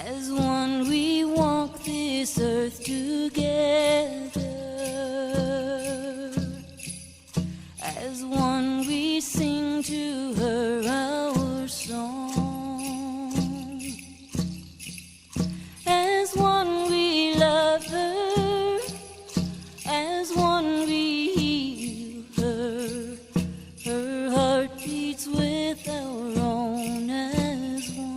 As one we walk this earth together. As one we sing to her our song. As one we love her. As one we heal her. Her heart beats with our own as one.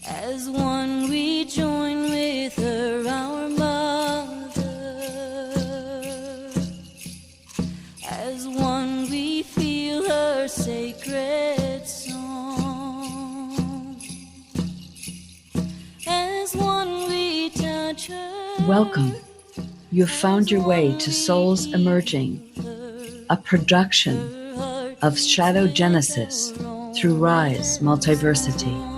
As one we join with her, our mother. As one we feel her sacred song. As one we touch her. Welcome. You've found your way to Souls Emerging, a production of Shadow Genesis through Rise Multiversity.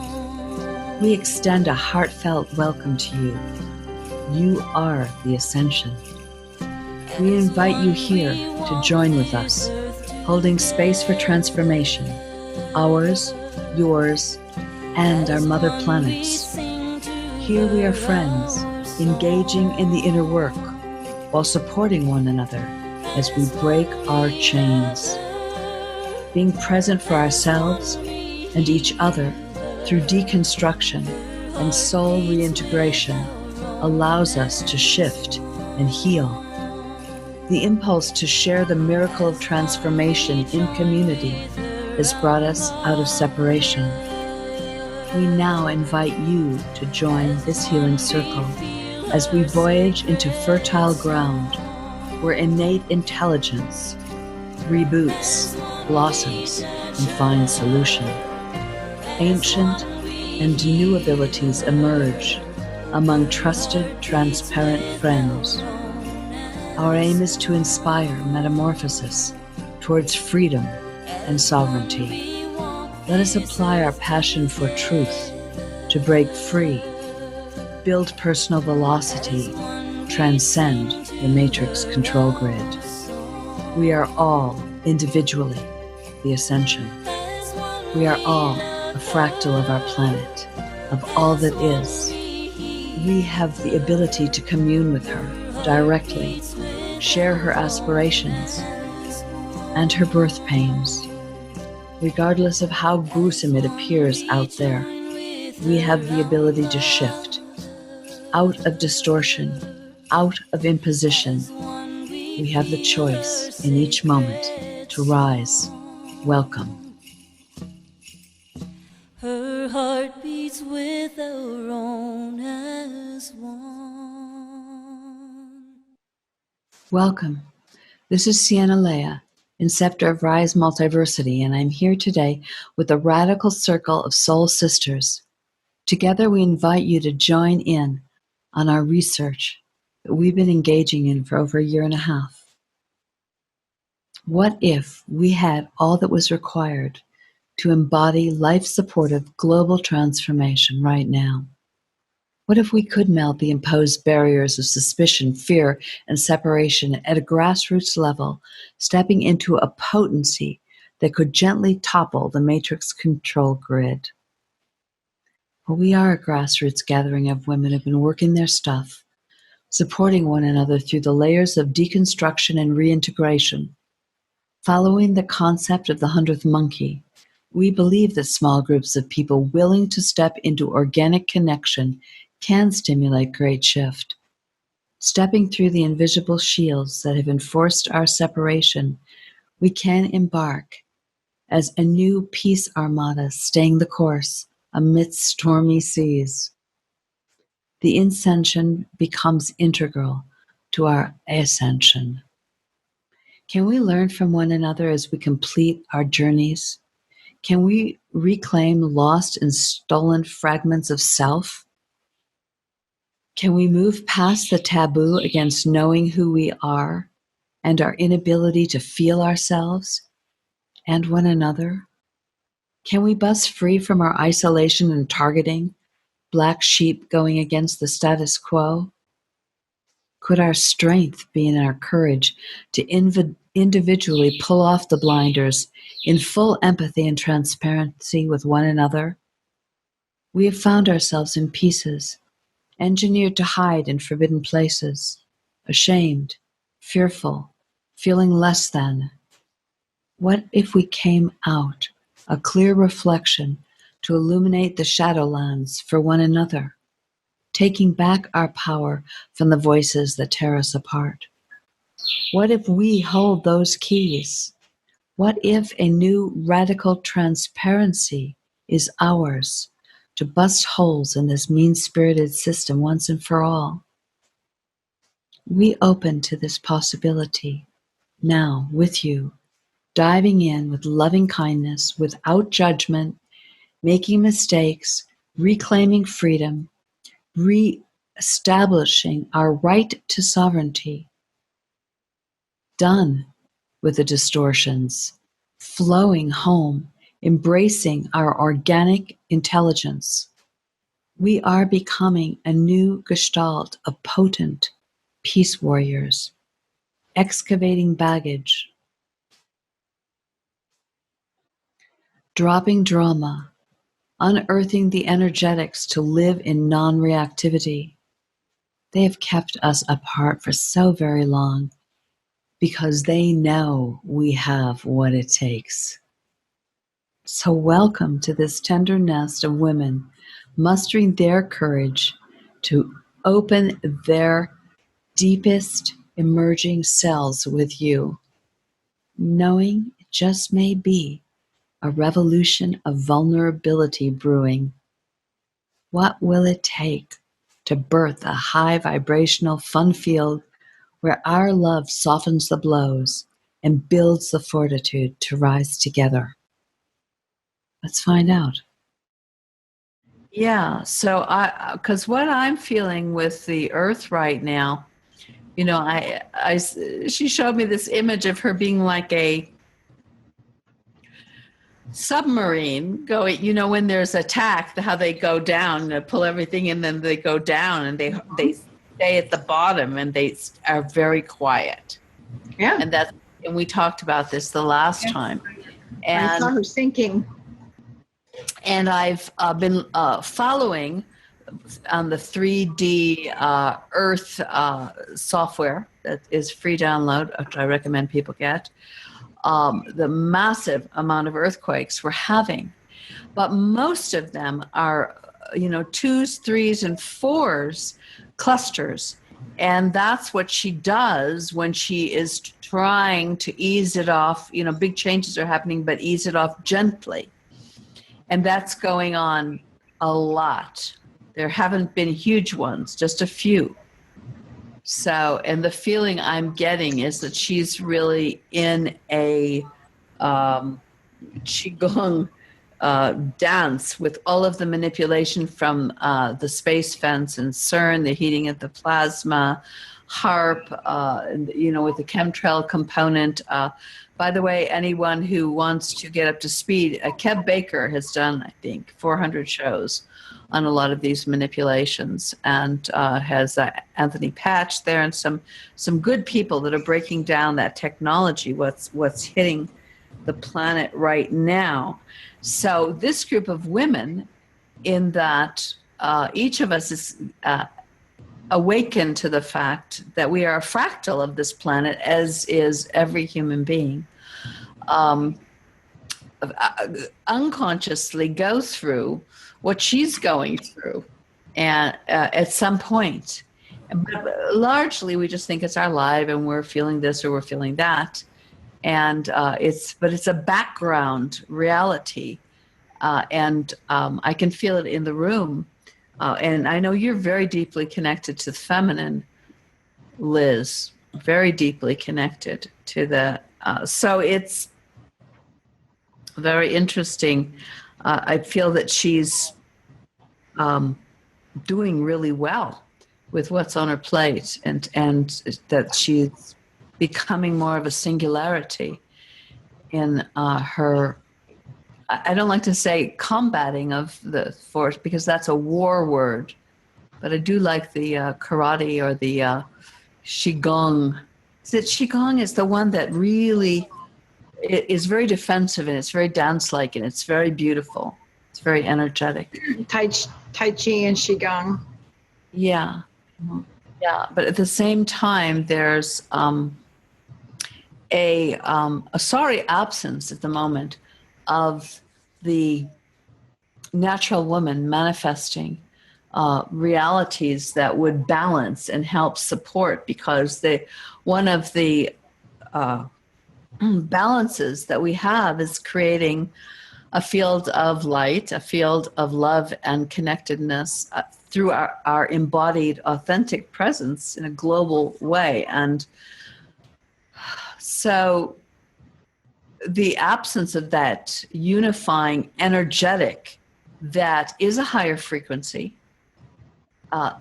We extend a heartfelt welcome to you. You are the Ascension. We invite you here to join with us, holding space for transformation, ours, yours, and our mother planets. Here we are friends, engaging in the inner work, while supporting one another as we break our chains. Being present for ourselves and each other through deconstruction and soul reintegration allows us to shift and heal. The impulse to share the miracle of transformation in community has brought us out of separation. We now invite you to join this healing circle as we voyage into fertile ground where innate intelligence reboots, blossoms, and finds solution. Ancient and new abilities emerge among trusted, transparent friends. Our aim is to inspire metamorphosis towards freedom and sovereignty. Let us apply our passion for truth to break free, build personal velocity, transcend the matrix control grid. We are all individually the Ascension. We are all a fractal of our planet, of all that is. We have the ability to commune with her directly, share her aspirations and her birth pains. Regardless of how gruesome it appears out there, we have the ability to shift out of distortion, out of imposition. We have the choice in each moment to rise. Welcome. Her heart beats with our own as one. Welcome. This is Sienna Lea, Inceptor of Rise Multiversity, and I'm here today with a radical circle of soul sisters. Together we invite you to join in on our research that we've been engaging in for over a year and a half. What if we had all that was required to embody life-supportive global transformation right now? What if we could melt the imposed barriers of suspicion, fear, and separation at a grassroots level, stepping into a potency that could gently topple the matrix control grid? Well, we are a grassroots gathering of women who have been working their stuff, supporting one another through the layers of deconstruction and reintegration. Following the concept of the 100th monkey, we believe that small groups of people willing to step into organic connection can stimulate great shift. Stepping through the invisible shields that have enforced our separation, we can embark as a new peace armada staying the course amidst stormy seas. The ascension becomes integral to our ascension. Can we learn from one another as we complete our journeys? Can we reclaim lost and stolen fragments of self? Can we move past the taboo against knowing who we are and our inability to feel ourselves and one another? Can we bust free from our isolation and targeting, black sheep going against the status quo? Could our strength be in our courage to individually pull off the blinders in full empathy and transparency with one another, we have found ourselves in pieces, engineered to hide in forbidden places, ashamed, fearful, feeling less than. What if we came out, a clear reflection to illuminate the shadowlands for one another, taking back our power from the voices that tear us apart? What if we hold those keys? What if a new radical transparency is ours to bust holes in this mean-spirited system once and for all? We open to this possibility now with you, diving in with loving kindness, without judgment, making mistakes, reclaiming freedom, re-establishing our right to sovereignty. Done with the distortions, flowing home, embracing our organic intelligence. We are becoming a new gestalt of potent peace warriors, excavating baggage, dropping drama, unearthing the energetics to live in non-reactivity. They have kept us apart for so very long because they know we have what it takes. So welcome to this tender nest of women mustering their courage to open their deepest emerging selves with you, knowing it just may be a revolution of vulnerability brewing. What will it take to birth a high vibrational fun field where our love softens the blows and builds the fortitude to rise together? Let's find out. Yeah, so because what I'm feeling with the earth right now, you know, she showed me this image of her being like a submarine going, you know, when there's attack, how they go down and pull everything and then they go down and they stay at the bottom and they are very quiet. Yeah. And we talked about this the last time. And I saw her sinking. And I've been following on the 3D Earth software that is free download, which I recommend people get, the massive amount of earthquakes we're having. But most of them are, you know, 2s, 3s, and 4s clusters. And that's what she does when she is trying to ease it off. You know, big changes are happening, but ease it off gently. And that's going on a lot. There haven't been huge ones, just a few. So, and the feeling I'm getting is that she's really in a Qigong dance with all of the manipulation from the space fence and CERN, the heating of the plasma, HARP, you know, with the chemtrail component. By the way, anyone who wants to get up to speed, Kev Baker has done, I think, 400 shows on a lot of these manipulations, and has Anthony Patch there, and some good people that are breaking down that technology, what's hitting the planet right now. So this group of women, in that each of us is awakened to the fact that we are a fractal of this planet, as is every human being, unconsciously go through what she's going through, and at some point. But largely, we just think it's our life, and we're feeling this or we're feeling that, and it's a background reality, and I can feel it in the room. And I know you're very deeply connected to the feminine, Liz, very deeply connected to the, so it's very interesting. I feel that she's doing really well with what's on her plate, and that she's becoming more of a singularity in her, I don't like to say combating of the force because that's a war word, but I do like the karate or the Qigong that Qigong is the one that really is very defensive, and it's very dance-like, and it's very beautiful. It's very energetic. Tai Chi and Qigong. Yeah. Yeah. But at the same time, there's a sorry absence at the moment of the natural woman manifesting realities that would balance and help support, because one of the balances that we have is creating a field of light, a field of love and connectedness through our embodied authentic presence in a global way. And so the absence of that unifying energetic that is a higher frequency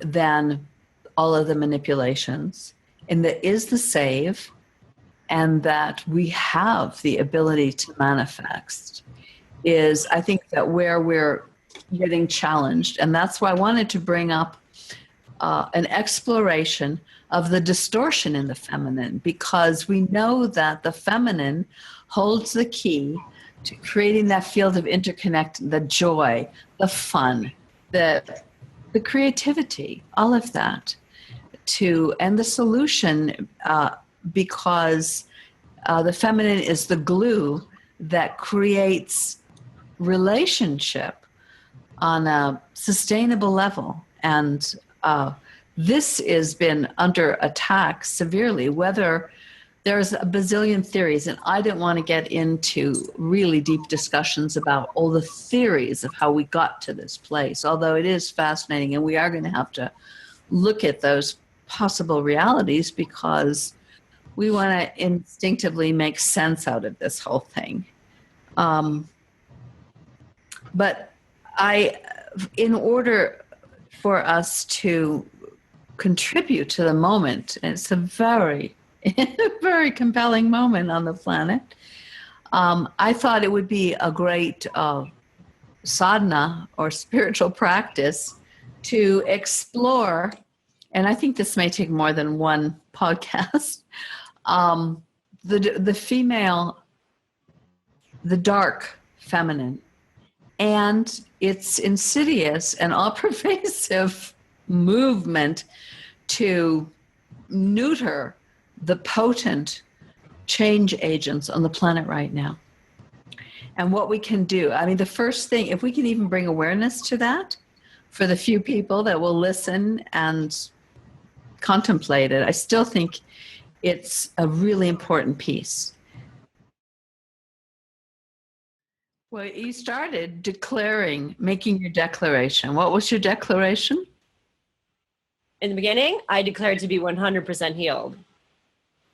than all of the manipulations, and that is the save, and that we have the ability to manifest, is, I think, that where we're getting challenged. And that's why I wanted to bring up an exploration of the distortion in the feminine, because we know that the feminine holds the key to creating that field of interconnect, the joy, the fun, the creativity, all of that, and the solution, because the feminine is the glue that creates relationship on a sustainable level. And this has been under attack severely, whether there's a bazillion theories, and I didn't want to get into really deep discussions about all the theories of how we got to this place, although it is fascinating, and we are going to have to look at those possible realities, because we want to instinctively make sense out of this whole thing. But in order for us to contribute to the moment, and it's a very, very compelling moment on the planet, I thought it would be a great sadhana or spiritual practice to explore, and I think this may take more than one podcast, the female, the dark feminine, and its insidious and all-pervasive movement to neuter the potent change agents on the planet right now. And what we can do, I mean, the first thing, if we can even bring awareness to that for the few people that will listen and contemplate it, I still think it's a really important piece. Well, you started making your declaration. What was your declaration? In the beginning, I declared to be 100% healed.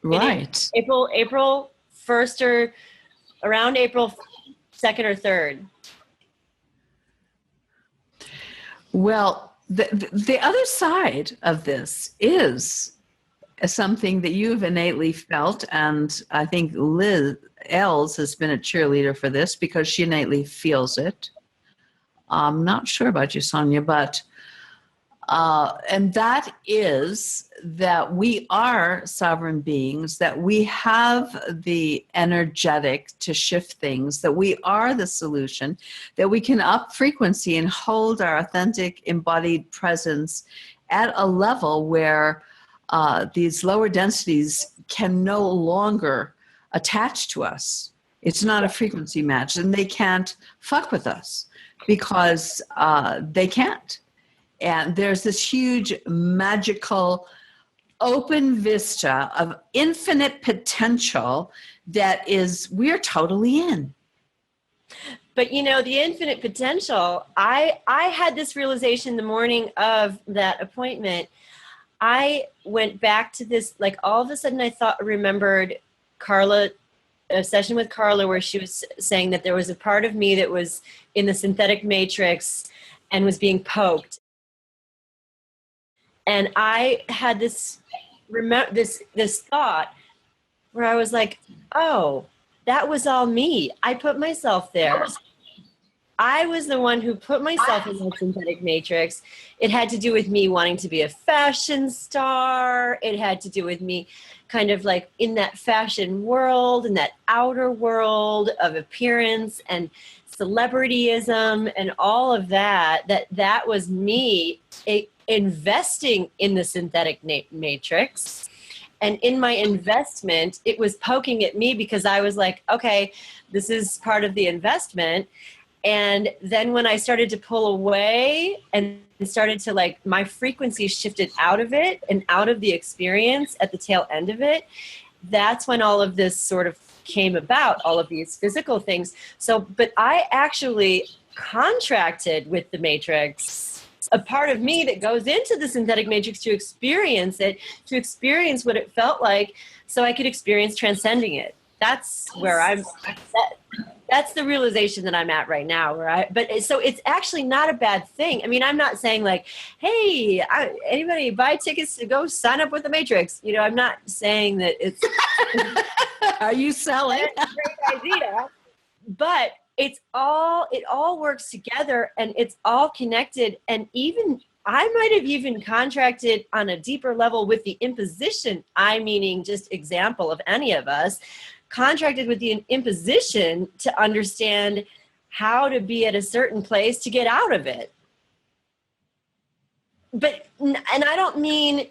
Right. April 1st or around April 2nd or 3rd. Well, the other side of this is something that you've innately felt, and I think Liz Els has been a cheerleader for this because she innately feels it. I'm not sure about you, Sonia, but and that is that we are sovereign beings, that we have the energetic to shift things, that we are the solution, that we can up frequency and hold our authentic embodied presence at a level where these lower densities can no longer attach to us. It's not a frequency match, and they can't fuck with us because they can't. And there's this huge magical open vista of infinite potential that we're totally in. But you know, the infinite potential, I had this realization the morning of that appointment. I went back to this, like all of a sudden I remembered Carla, a session with Carla where she was saying that there was a part of me that was in the synthetic matrix and was being poked. And I had this thought where I was like, oh, that was all me. I put myself there. I was the one who put myself in the synthetic matrix. It had to do with me wanting to be a fashion star. It had to do with me kind of like in that fashion world and that outer world of appearance and celebrityism and all of that was me investing in the synthetic matrix. And in my investment, it was poking at me because I was like, okay, this is part of the investment. And then when I started to pull away and started to like, my frequency shifted out of it and out of the experience at the tail end of it, that's when all of this sort of came about, all of these physical things. So, but I actually contracted with the matrix, a part of me that goes into the synthetic matrix to experience it, to experience what it felt like so I could experience transcending it. That's where I'm at. That's the realization that I'm at right now. So it's actually not a bad thing. I mean, I'm not saying like, hey, anybody buy tickets to go sign up with the Matrix. You know, I'm not saying that it's. Are you selling? That's a great idea. But it all works together and it's all connected. And even I might have even contracted on a deeper level with the imposition. I meaning just example of any of us. Contracted with the imposition to understand how to be at a certain place to get out of it. But, and I don't mean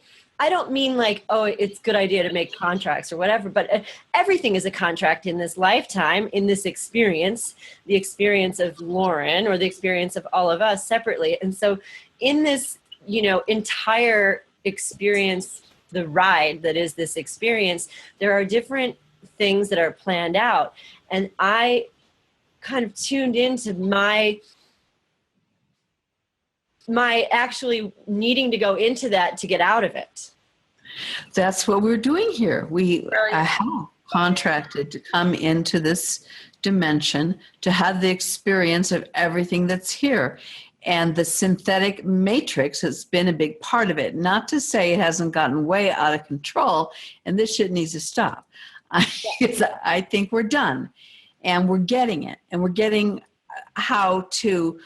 like, oh, it's a good idea to make contracts or whatever, but everything is a contract in this lifetime, in this experience, the experience of Lauren or the experience of all of us separately. And so in this, you know, entire experience, the ride that is this experience, there are different things that are planned out. And I kind of tuned into my actually needing to go into that to get out of it. That's what we're doing here. I have contracted to come into this dimension to have the experience of everything that's here. And the synthetic matrix has been a big part of it. Not to say it hasn't gotten way out of control, and this shit needs to stop. I think we're done, and we're getting it, and we're getting how to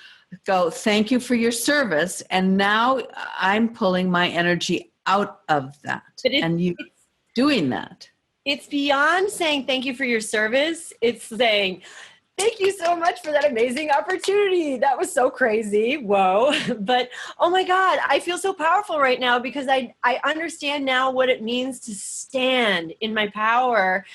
go, thank you for your service, and now I'm pulling my energy out of that, and you doing that. It's beyond saying thank you for your service. It's saying, thank you so much for that amazing opportunity. That was so crazy. Whoa. But, oh my God, I feel so powerful right now because I understand now what it means to stand in my power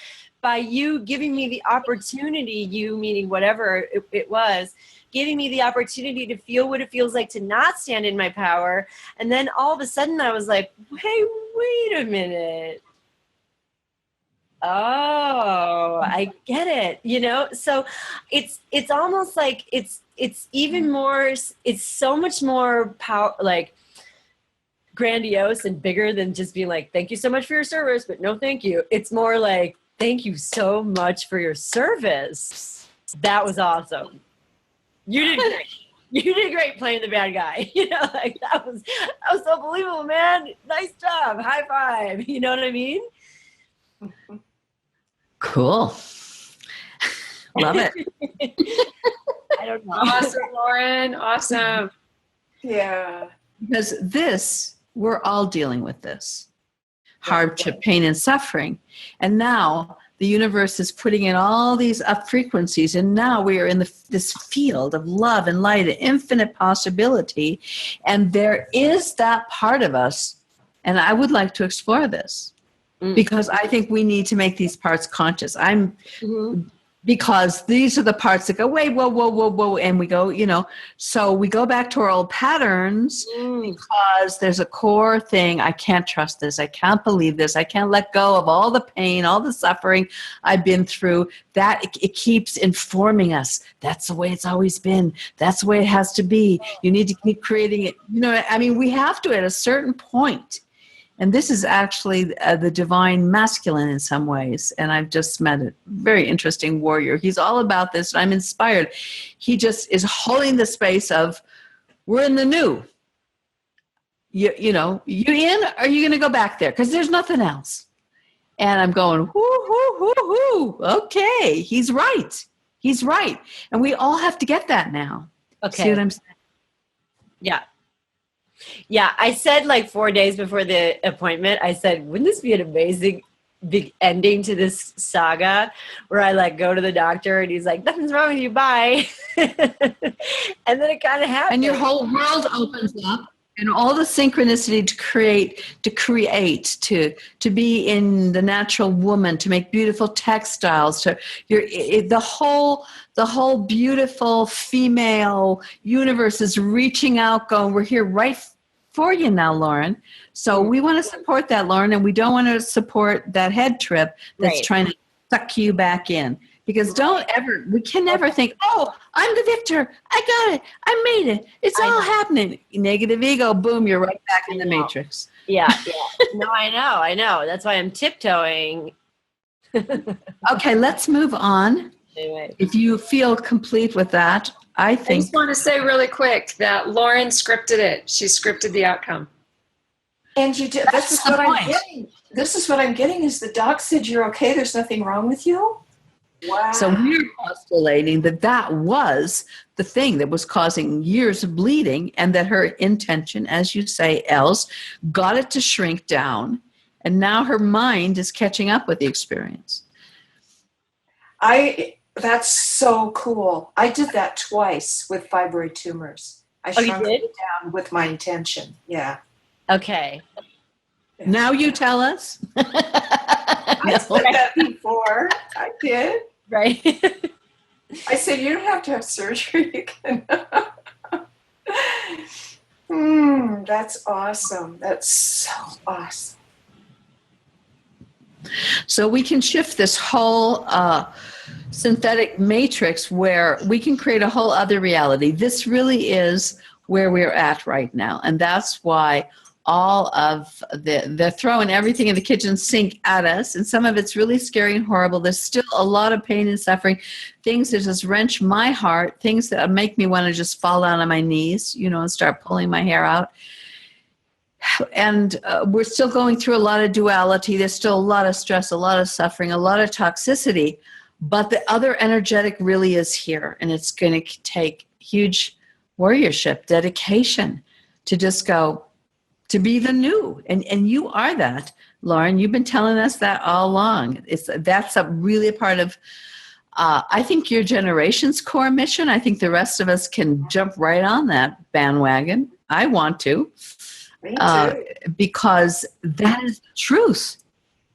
by you giving me the opportunity, you meaning whatever it was, giving me the opportunity to feel what it feels like to not stand in my power. And then all of a sudden I was like, hey, wait a minute. Oh, I get it. You know, so it's almost like it's even more, it's so much more power, like grandiose and bigger than just being like, thank you so much for your service, but no, thank you. It's more like, thank you so much for your service. That was awesome. You did great. You did great playing the bad guy. You know, like that was so believable, man. Nice job. High five. You know what I mean? Cool. Love it. I don't know. Awesome, Lauren. Awesome. Yeah. Because we're all dealing with this. Hardship, pain, and suffering. And now the universe is putting in all these up frequencies, and now we are in this field of love and light and infinite possibility. And there is that part of us, and I would like to explore this. Because I think we need to make these parts conscious. Because these are the parts that go, wait, whoa, and we go, you know, so we go back to our old patterns because there's a core thing. I can't trust this. I can't believe this. I can't let go of all the pain, all the suffering I've been through. That it keeps informing us. That's the way it's always been. That's the way it has to be. You need to keep creating it. You know, I mean, we have to at a certain point. And this is actually the divine masculine in some ways. And I've just met a very interesting warrior. He's all about this. And I'm inspired. He just is holding the space of, we're in the new. You know, you in? Or are you going to go back there? Because there's nothing else. And I'm going, whoo. Okay, he's right. He's right. And we all have to get that now. Okay. See what I'm saying? Yeah. Yeah, I said like 4 days before the appointment, I said, wouldn't this be an amazing big ending to this saga where I like go to the doctor and he's like, nothing's wrong with you, bye. And then it kind of happens. And your whole world opens up. And all the synchronicity to be in the natural woman, to make beautiful textiles, the whole beautiful female universe is reaching out, going, we're here right for you now, Lauren. So we want to support that, Lauren, and we don't want to support that head trip that's trying to suck you back in. Because we can never think, oh, I'm the victor. I got it. I made it. It's all happening. Negative ego, boom, you're right back in the matrix. Yeah. No, I know. That's why I'm tiptoeing. Okay, let's move on. Anyway. If you feel complete with that, I think. I just want to say really quick that Lauren scripted it. She scripted the outcome. And you did. This is what I'm getting. This is what I'm getting is the doc said you're okay. There's nothing wrong with you. Wow. So we're postulating that was the thing that was causing years of bleeding, and that her intention, as you say, Els, got it to shrink down, and now her mind is catching up with the experience. That's so cool. I did that twice with fibroid tumors. I shrunk it down with my intention. Yeah. Okay. Now you tell us. I said that before. I did. Right. I said, you don't have to have surgery. You can. That's awesome. That's so awesome. So we can shift this whole synthetic matrix where we can create a whole other reality. This really is where we're at right now. And that's why all of they're throwing everything in the kitchen sink at us, and some of it's really scary and horrible. There's still a lot of pain and suffering, things that just wrench my heart, things that make me want to just fall down on my knees, and start pulling my hair out. And we're still going through a lot of duality. There's still a lot of stress, a lot of suffering, a lot of toxicity, but the other energetic really is here, and it's going to take huge warriorship, dedication to just go, to be the new. And you are that, Lauren. You've been telling us that all along. That's really a part of, I think, your generation's core mission. I think the rest of us can jump right on that bandwagon. I want to. Me too. Because that is the truth.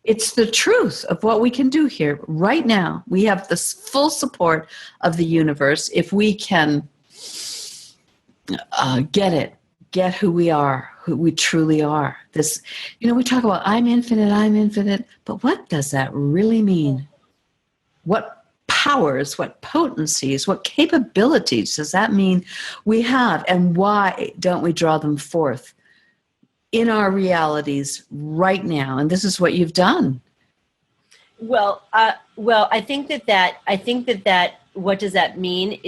It's the truth of what we can do here right now. We have the full support of the universe if we can get who we are, who we truly are. This, we talk about I'm infinite, but what does that really mean? What powers, what potencies, what capabilities does that mean we have, and why don't we draw them forth in our realities right now? And this is what you've done. Well, I think that what does that mean?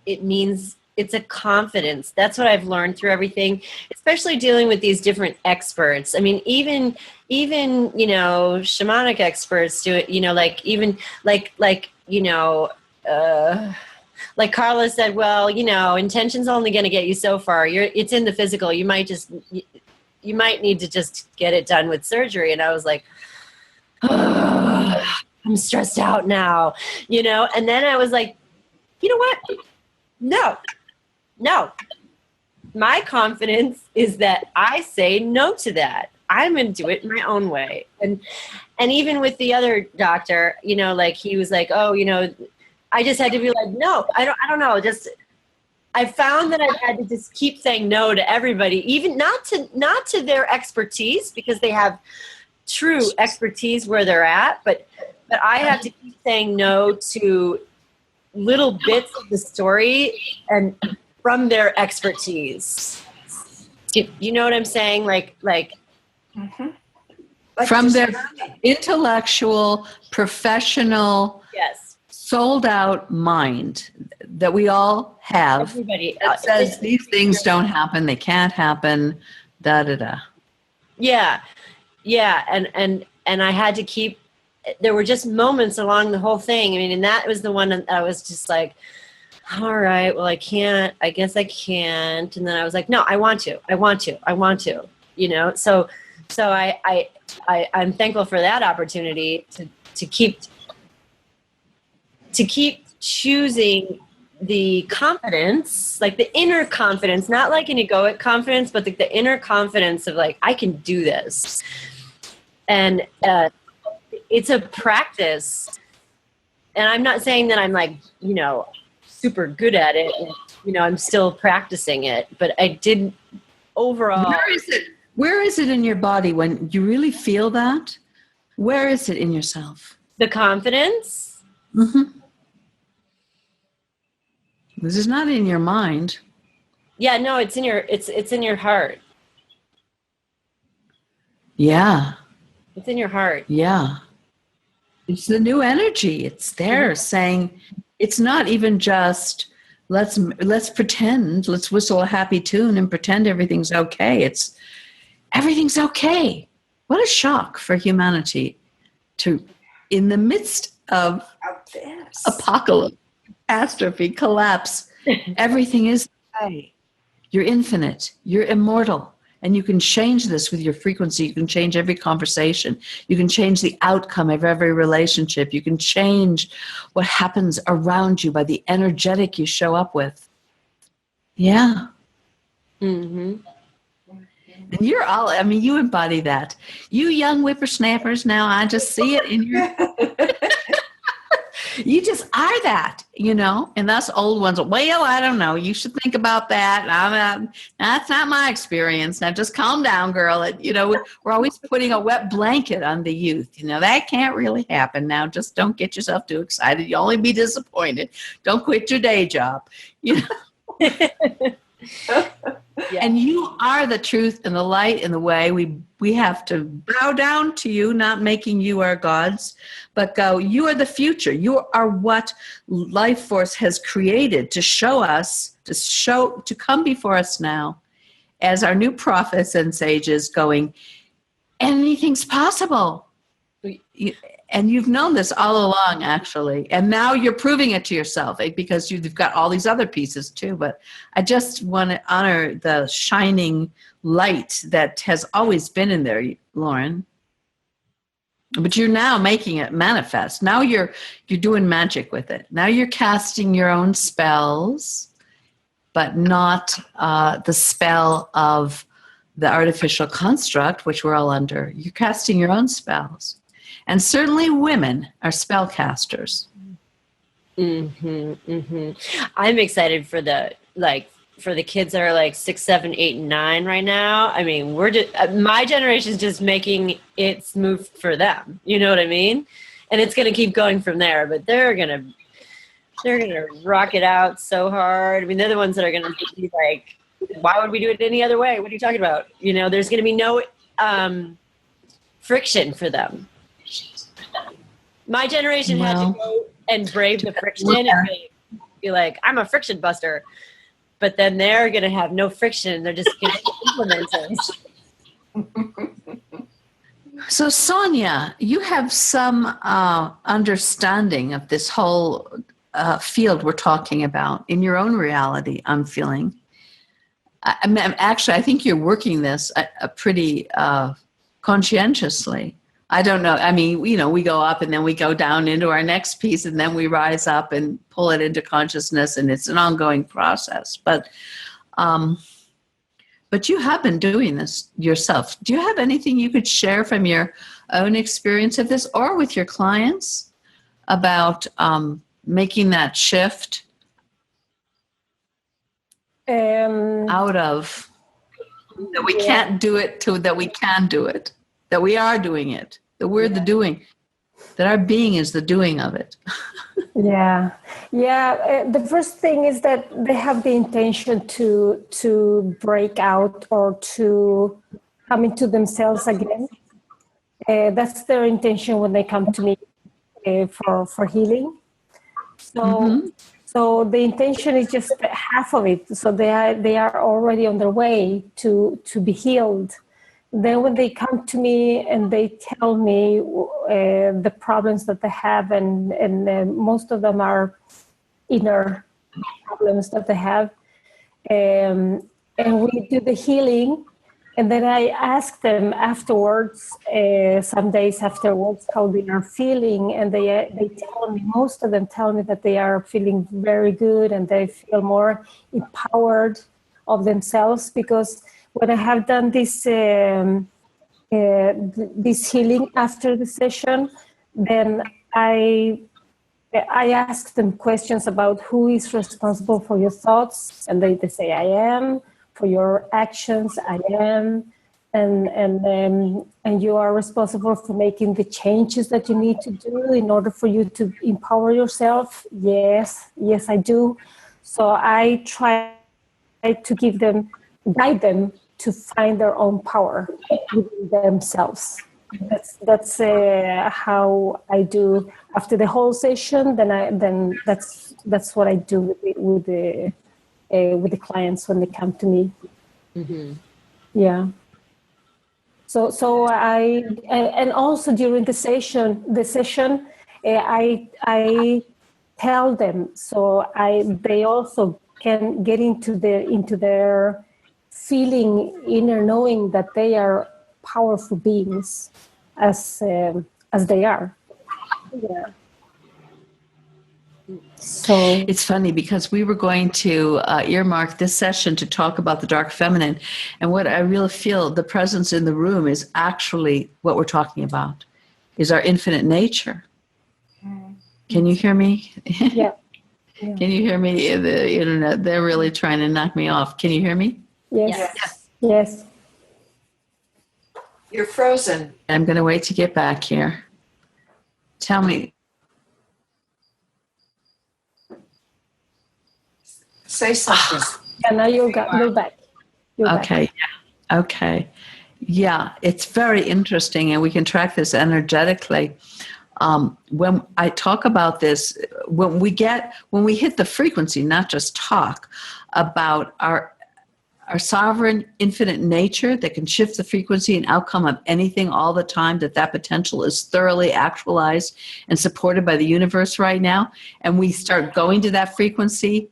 It means it's a confidence. That's what I've learned through everything, especially dealing with these different experts. I mean, even shamanic experts do it. Like Carla said, well, intention's only going to get you so far. It's in the physical. You might need to just get it done with surgery. And I was like, I'm stressed out now, And then I was like, you know what? No. My confidence is that I say no to that. I'm going to do it my own way. And even with the other doctor, he was like, oh, I just had to be like, no, I don't know. I found that I've had to just keep saying no to everybody, even not to their expertise, because they have true expertise where they're at, but I have to keep saying no to little bits of the story and from their expertise. You know what I'm saying? Like Mm-hmm. From their intellectual, professional, yes, sold out mind that we all have. Everybody that says these things don't happen, they can't happen, da-da-da. Yeah. And I had to keep, there were just moments along the whole thing. I mean, and that was the one that I was just like, all right, well, I guess I can't. And then I was like, no, I want to, So I'm thankful for that opportunity to keep choosing the confidence, like the inner confidence, not like an egoic confidence, but the inner confidence of like, I can do this. And it's a practice. And I'm not saying that I'm like, super good at it. And, I'm still practicing it, but I did overall. Where is it in your body when you really feel that? Where is it in yourself? The confidence? Mm-hmm. This is not in your mind. Yeah, no, it's in your heart. Yeah. It's in your heart. Yeah. It's the new energy. It's there saying, it's not even just let's pretend, let's whistle a happy tune and pretend everything's okay. It's everything's okay. What a shock for humanity to, in the midst of apocalypse, catastrophe, collapse, everything is okay. You're infinite. You're immortal. And you can change this with your frequency. You can change every conversation. You can change the outcome of every relationship. You can change what happens around you by the energetic you show up with. Yeah. Mm-hmm. And you're all, you embody that. You young whippersnappers now, I just see it in your... You just are that, and us old ones, well, I don't know. You should think about that. That's not my experience. Now just calm down, girl. We're always putting a wet blanket on the youth. That can't really happen. Now just don't get yourself too excited. You'll only be disappointed. Don't quit your day job. Yeah. And you are the truth and the light and the way. We have to bow down to you, not making you our gods, but go, you are the future. You are what life force has created to show us, to come before us now as our new prophets and sages going, anything's possible. And you've known this all along, actually. And now you're proving it to yourself because you've got all these other pieces, too. But I just want to honor the shining light that has always been in there, Lauren. But you're now making it manifest. Now you're doing magic with it. Now you're casting your own spells, but not the spell of the artificial construct, which we're all under. You're casting your own spells. And certainly women are spellcasters. Mm-hmm, mm-hmm. I'm excited for the kids that are like 6, 7, 8, and 9 right now. We're just my generation's just making its move for them. You know what I mean? And it's gonna keep going from there. But they're gonna rock it out so hard. They're the ones that are gonna be like, why would we do it any other way? What are you talking about? There's gonna be no friction for them. My generation had to go and brave the friction and be like, I'm a friction buster. But then they're going to have no friction. They're just going to implement it. So, Sonia, you have some understanding of this whole field we're talking about in your own reality, I'm feeling. Actually, I think you're working this pretty conscientiously. I don't know. We go up and then we go down into our next piece and then we rise up and pull it into consciousness, and it's an ongoing process. But you have been doing this yourself. Do you have anything you could share from your own experience of this or with your clients about making that shift out of that we can't do it to that we can do it? That we are doing it, that we're the doing, that our being is the doing of it. Yeah. The first thing is that they have the intention to break out or to come into themselves again. That's their intention when they come to me for healing. So the intention is just half of it. So they are already on their way to be healed. Then when they come to me and they tell me the problems that they have, and most of them are inner problems that they have, and we do the healing, And then I ask them afterwards, some days afterwards, how they are feeling. And they tell me, most of them tell me that they are feeling very good and they feel more empowered of themselves. Because when I have done this healing after the session, then I ask them questions about who is responsible for your thoughts, and they say, I am. For your actions, I am, and you are responsible for making the changes that you need to do in order for you to empower yourself. Yes, I do. So I try to guide them to find their own power within themselves. That's how I do after the whole session. Then that's what I do with the clients when they come to me. Mm-hmm. Yeah. So I and also during the session I tell them, so they also can get into their feeling, inner knowing that they are powerful beings as they are. Yeah. So it's funny because we were going to earmark this session to talk about the dark feminine, and what I really feel the presence in the room is actually what we're talking about, is our infinite nature. Can you hear me? yeah. Can you hear me? The internet, they're really trying to knock me off. Can you hear me? Yes. You're frozen. I'm going to wait to get back here. Tell me. Say something. Yeah, now you're back. Okay. Yeah. Okay. Yeah, it's very interesting, and we can track this energetically. When I talk about this, when we hit the frequency, not just talk about our sovereign infinite nature that can shift the frequency and outcome of anything all the time, that potential is thoroughly actualized and supported by the universe right now, and we start going to that frequency,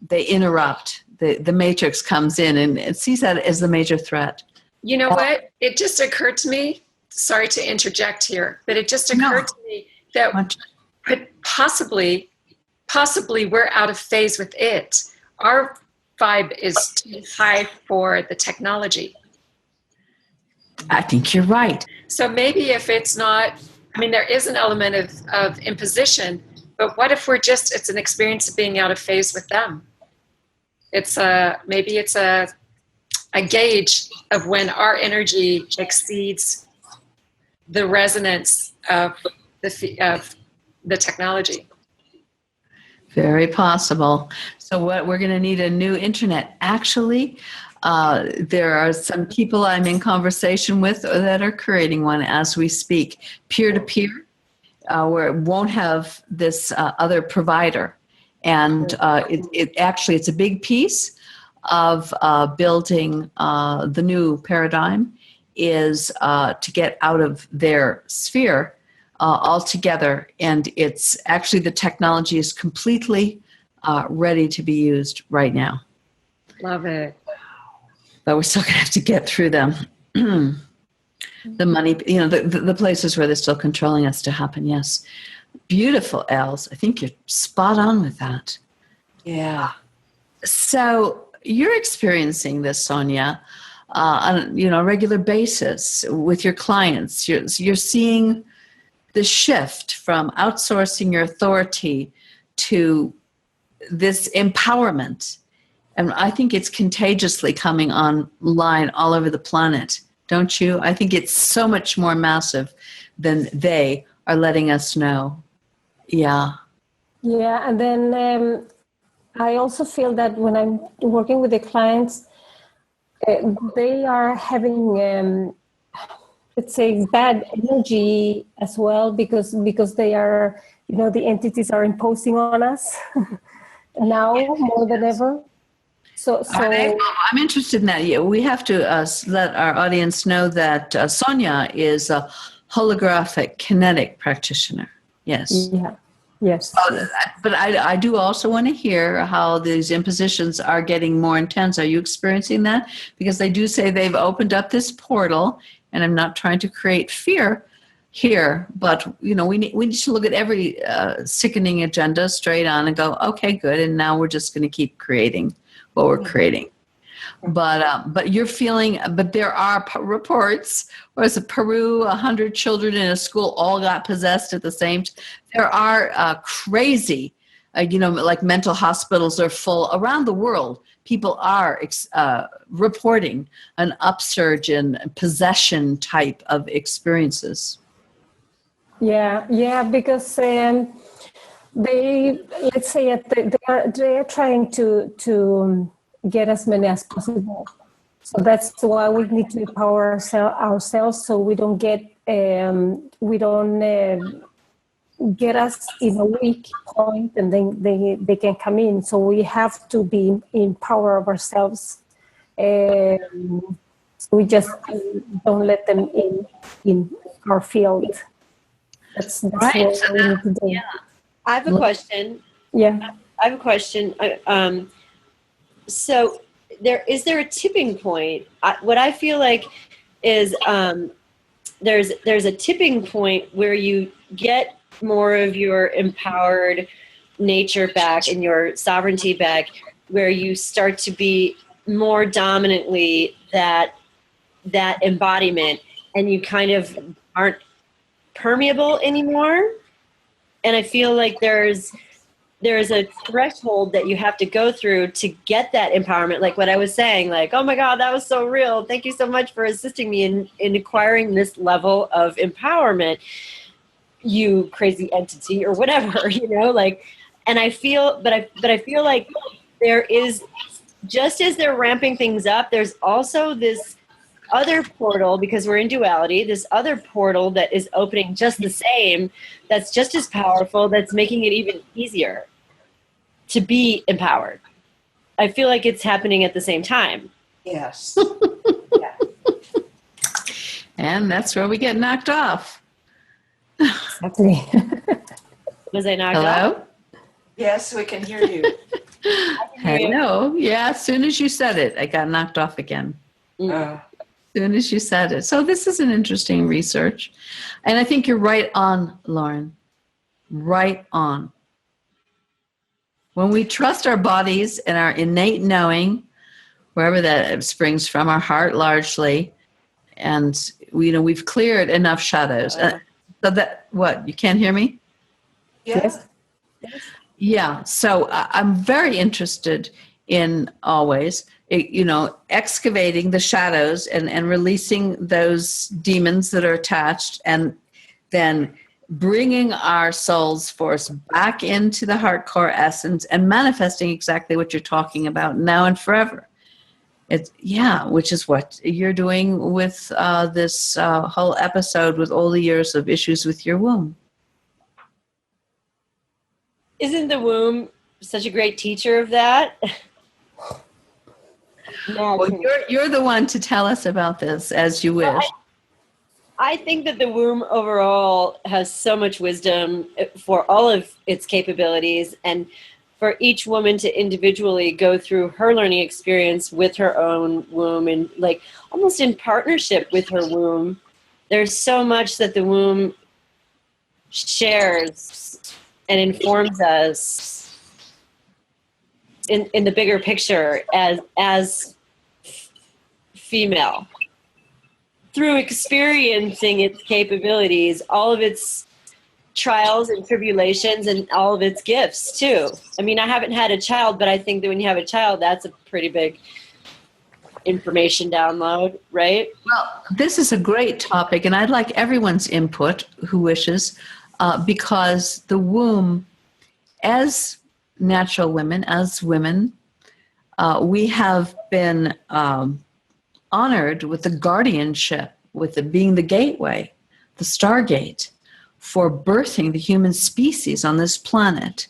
they interrupt. The matrix comes in and it sees that as the major threat. You know what? It just occurred to me, sorry to interject here, but it just occurred to me that possibly we're out of phase with it. Our vibe is too high for the technology. I think you're right. So maybe if it's not, I mean, there is an element of imposition, but what if it's an experience of being out of phase with them? Maybe it's a gauge of when our energy exceeds the resonance of the technology. Very possible. So we're going to need a new internet. Actually, there are some people I'm in conversation with that are creating one as we speak, peer-to-peer, where it won't have this other provider. And it's a big piece of building the new paradigm is to get out of their sphere altogether. And it's actually, the technology is completely ready to be used right now. Love it. But we're still going to have to get through them. The money, the places where they're still controlling us to happen. Yes. Beautiful, Els. I think you're spot on with that. Yeah. So you're experiencing this, Sonia, on a regular basis with your clients. You're seeing the shift from outsourcing your authority to this empowerment. And I think it's contagiously coming online all over the planet, don't you? I think it's so much more massive than they are letting us know. Yeah. Yeah, and then I also feel that when I'm working with the clients, they are having, let's say, bad energy as well because they are, the entities are imposing on us now more than ever. So I'm interested in that. We have to let our audience know that Sonia is a holographic kinetic practitioner. Yes. Yeah. Yes. But I do also want to hear how these impositions are getting more intense. Are you experiencing that? Because they do say they've opened up this portal, and I'm not trying to create fear here, but we need to look at every sickening agenda straight on and go, okay, good, and now we're just going to keep creating what we're creating. But you're feeling, but there are reports, or is it Peru, 100 children in a school all got possessed at the same time. There are crazy, like mental hospitals are full around the world. People are reporting an upsurge in possession type of experiences. Yeah, because they, let's say they are trying to get as many as possible. So that's why we need to empower ourselves, so we don't get get us in a weak point, and then they can come in. So we have to be in power of ourselves. So we just don't let them in our field. That's Right. what we need to do. Yeah. I have a question. Yeah. I have a question. So is there a tipping point? What I feel like is there's a tipping point where you get more of your empowered nature back and your sovereignty back, where you start to be more dominantly that embodiment, and you kind of aren't permeable anymore. And I feel like there's a threshold that you have to go through to get that empowerment. Like what I was saying, like, oh my God, that was so real. Thank you so much for assisting me in acquiring this level of empowerment, you crazy entity, or whatever, and I feel, but I feel like there is, just as they're ramping things up, there's also this other portal, because we're in duality, this other portal that is opening just the same, that's just as powerful, that's making it even easier to be empowered. I feel like it's happening at the same time. Yes. Yeah. And that's where we get knocked off. Exactly. Was I knocked Hello? off? Yes, we can hear you. Hello. Yeah, as soon as you said it, I got knocked off again. As soon as you said it. So this is an interesting research. And I think you're right on, Lauren. Right on. When we trust our bodies and our innate knowing, wherever that springs from, our heart largely, and we've cleared enough shadows. So that, what, you can't hear me? Yes. Yeah. So I'm very interested in always, excavating the shadows and releasing those demons that are attached, and then bringing our soul's force back into the heart core essence and manifesting exactly what you're talking about now and forever. Which is what you're doing with this whole episode, with all the years of issues with your womb. Isn't the womb such a great teacher of that? Well, you're the one to tell us about this, as you wish. I think that the womb overall has so much wisdom for all of its capabilities, and for each woman to individually go through her learning experience with her own womb, and like almost in partnership with her womb. There's so much that the womb shares and informs us in the bigger picture as female, through experiencing its capabilities, all of its trials and tribulations, and all of its gifts too. I mean, I haven't had a child, but I think that when you have a child, that's a pretty big information download, right? Well, this is a great topic, and I'd like everyone's input who wishes, because the womb, as natural women, as women, we have been honored with the guardianship, with it being the gateway, the stargate, for birthing the human species on this planet.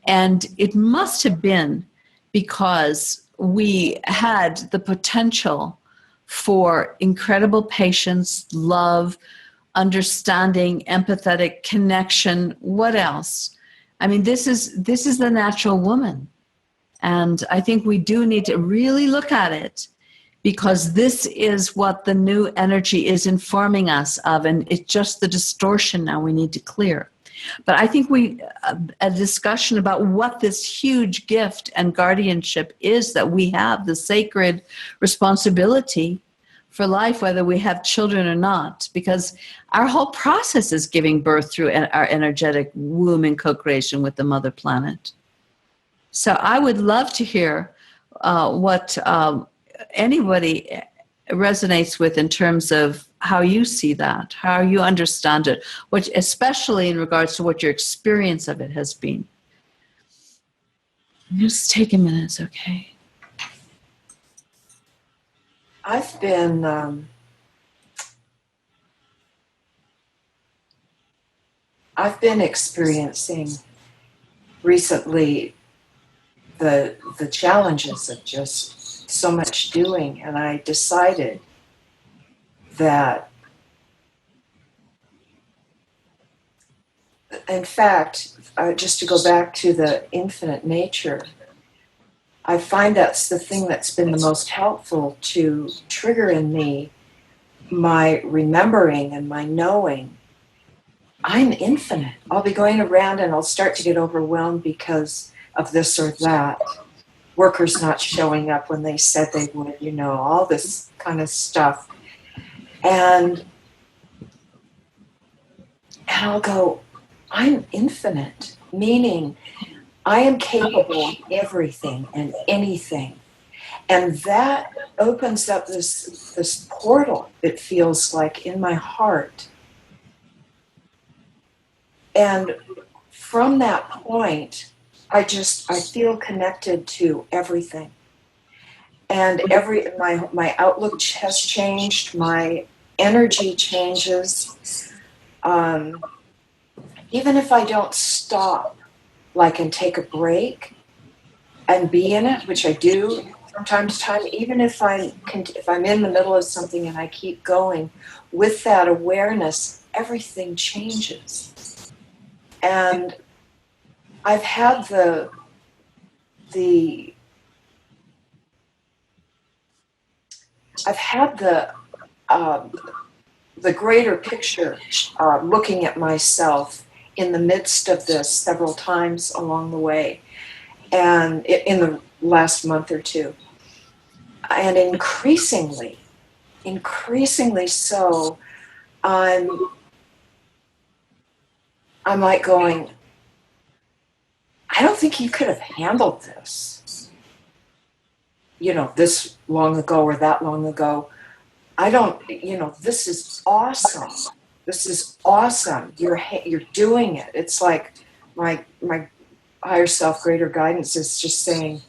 And it must have been because we had the potential for incredible patience, love, understanding, empathetic connection. What else? I mean, this is the natural woman. And I think we do need to really look at it, because this is what the new energy is informing us of, and it's just the distortion now we need to clear. But I think a discussion about what this huge gift and guardianship is that we have, the sacred responsibility for life, whether we have children or not, because our whole process is giving birth through our energetic womb in co-creation with the mother planet. So I would love to hear what anybody resonates with in terms of how you see that, how you understand it, which, especially in regards to what your experience of it has been. Just take a minute, it's okay. I've been experiencing recently the challenges of just so much doing, and I decided that, in fact, just to go back to the infinite nature, I find that's the thing that's been the most helpful to trigger in me my remembering and my knowing. I'm infinite. I'll be going around and I'll start to get overwhelmed because of this or that. Workers not showing up when they said they would, you know, all this kind of stuff. And I'll go, I'm infinite, meaning I am capable of everything and anything. And that opens up this portal, it feels like, in my heart. And from that point, I feel connected to everything. And my outlook has changed, my energy changes. Even if I don't stop, like, and take a break and be in it, which I do from time to time, even if I'm in the middle of something and I keep going, with that awareness, everything changes. And I've had the greater picture, looking at myself in the midst of this several times along the way, and in the last month or two, and increasingly so, I'm like going, I don't think you could have handled this, you know, this long ago or that long ago. I don't, you know, this is awesome. This is awesome. You're doing it. It's like my higher self, greater guidance is just saying,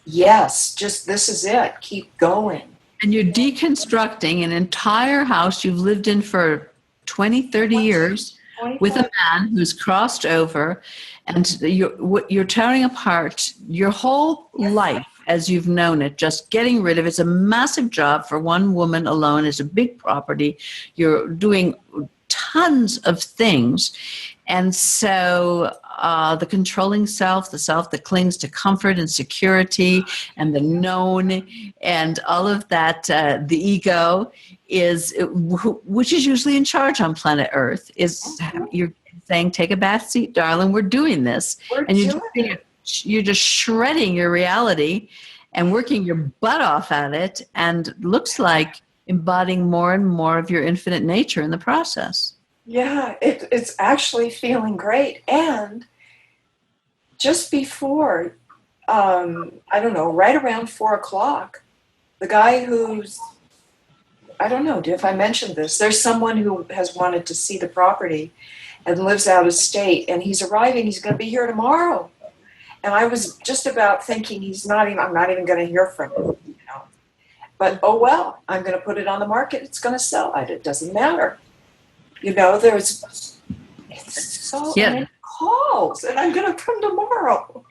yes, just this is it. Keep going. And you're deconstructing an entire house you've lived in for 20, 30 years with a man who's crossed over, and you're tearing apart your whole life as you've known it, just getting rid of it. It's a massive job for one woman alone. It's a big property. You're doing tons of things. And so the controlling self, the self that clings to comfort and security and the known and all of that, the ego which is usually in charge on planet Earth, is you're saying, take a bath seat, darling, we're doing this. You're just shredding your reality and working your butt off at it, and looks like embodying more and more of your infinite nature in the process. Yeah, it's actually feeling great. And just before, I don't know, right around 4:00, the guy who's, I don't know if I mentioned this, there's someone who has wanted to see the property and lives out of state, and he's arriving, he's going to be here tomorrow. And I was just about thinking I'm not even going to hear from him, you know. But, oh well, I'm going to put it on the market, it's going to sell. It doesn't matter. You know, it's so many calls, and I'm going to come tomorrow.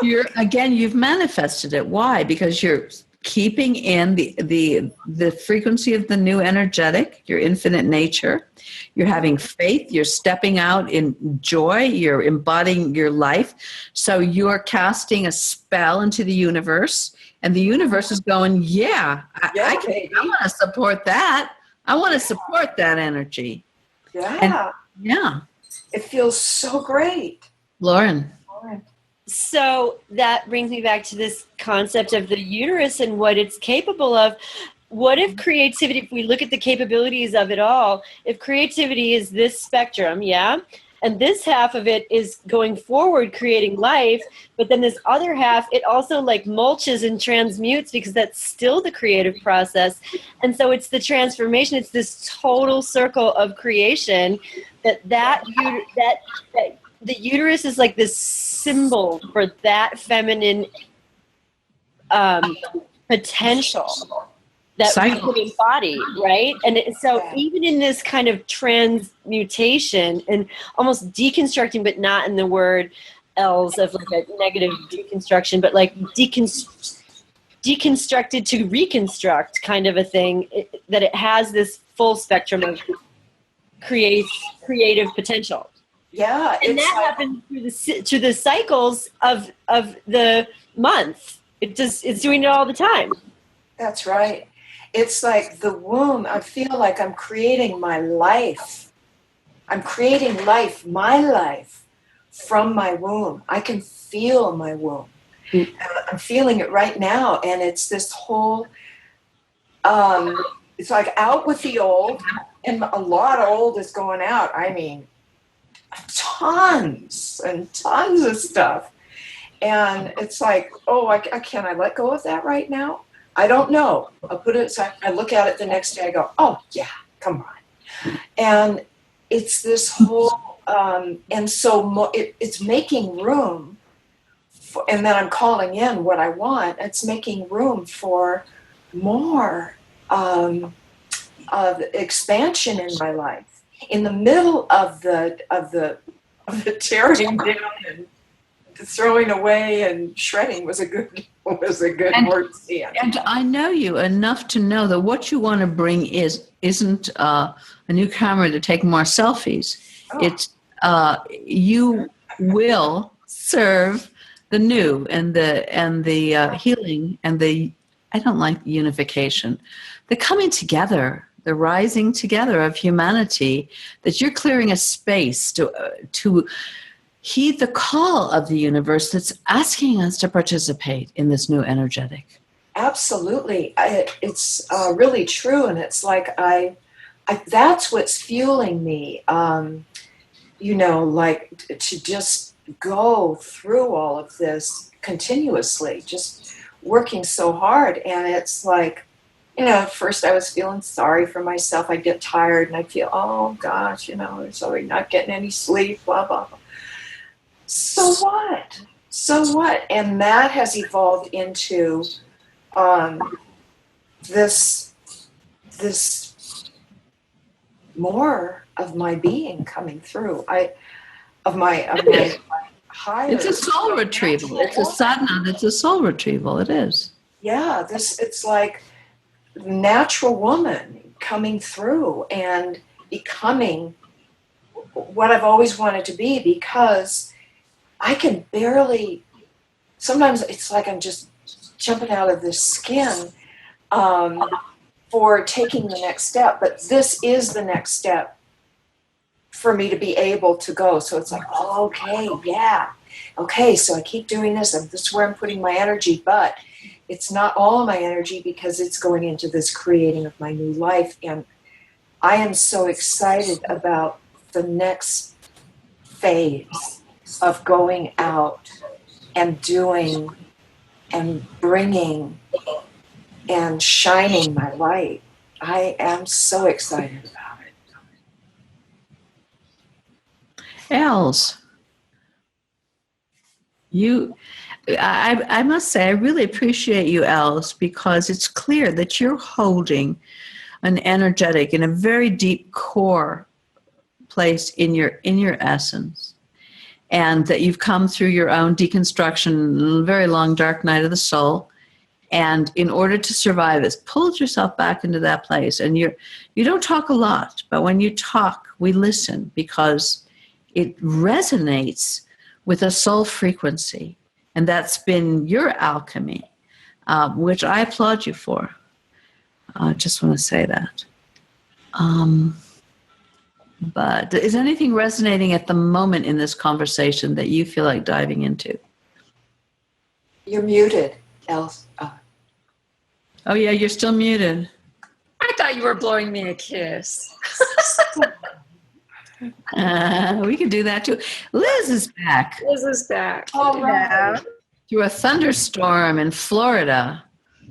You've manifested it. Why? Because you're keeping in the frequency of the new energetic, your infinite nature. You're having faith. You're stepping out in joy. You're embodying your life. So you're casting a spell into the universe, and the universe is going, I want to support that. I want to support that energy. Yeah. And, it feels so great. Lauren. So that brings me back to this concept of the uterus and what it's capable of. What if creativity, if we look at the capabilities of it all, if creativity is this spectrum, and this half of it is going forward, creating life, but then this other half, it also like mulches and transmutes because that's still the creative process. And so it's the transformation. It's this total circle of creation that the uterus is like this symbol for that feminine potential that we could embody, right? And so even in this kind of transmutation and almost deconstructing, but not in the word L's of like a negative deconstruction, but like deconstructed to reconstruct kind of a thing, that it has this full spectrum of creative potential. Yeah. And that happens through the cycles of the month. It's doing it all the time. That's right. It's like the womb. I feel like I'm creating my life. I'm creating life, my life, from my womb. I can feel my womb. I'm feeling it right now. And it's this whole, it's like out with the old, and a lot of old is going out. I mean, tons and tons of stuff. And it's like, can I let go of that right now? I don't know. I'll put it aside. I look at it the next day. I go, oh, yeah, come on. And it's this whole, and so it's making room for, and then I'm calling in what I want. It's making room for more of expansion in my life. In the middle of the tearing down and throwing away and shredding was a good word. And I know you enough to know that what you want to bring isn't a new camera to take more selfies. Oh. It's you will serve the new and the healing and the, I don't like unification, the coming together, the rising together of humanity, that you're clearing a space to heed the call of the universe that's asking us to participate in this new energetic. Absolutely. It's really true. And it's like, I that's what's fueling me, like to just go through all of this continuously, just working so hard. And it's like, at first I was feeling sorry for myself. I'd get tired and I'd feel, oh gosh, so we're not getting any sleep, blah, blah, blah. So what? And that has evolved into this more of my being coming through. Of my higher. It's a soul retrieval. It's a sadhana. It's a soul retrieval. It is. Yeah, it's like natural woman coming through and becoming what I've always wanted to be, because I can barely, sometimes it's like I'm just jumping out of this skin for taking the next step. But this is the next step for me to be able to go. So it's like, oh, okay, yeah. Okay, so I keep doing this. And this is where I'm putting my energy. But it's not all my energy, because it's going into this creating of my new life. And I am so excited about the next phase of going out and doing and bringing and shining my light. I am so excited about it. Els, I must say, I really appreciate you, Els, because it's clear that you're holding an energetic in a very deep core place in your essence, and that you've come through your own deconstruction, very long dark night of the soul, And in order to survive, it's pulled yourself back into that place. And you don't talk a lot, but when you talk, we listen because it resonates with a soul frequency. And that's been your alchemy, which I applaud you for. I just want to say that. But is anything resonating at the moment in this conversation that you feel like diving into? You're muted, Else. Oh, yeah, you're still muted. I thought you were blowing me a kiss. We could do that too. Liz is back. Liz is back. All right. Through a thunderstorm in Florida.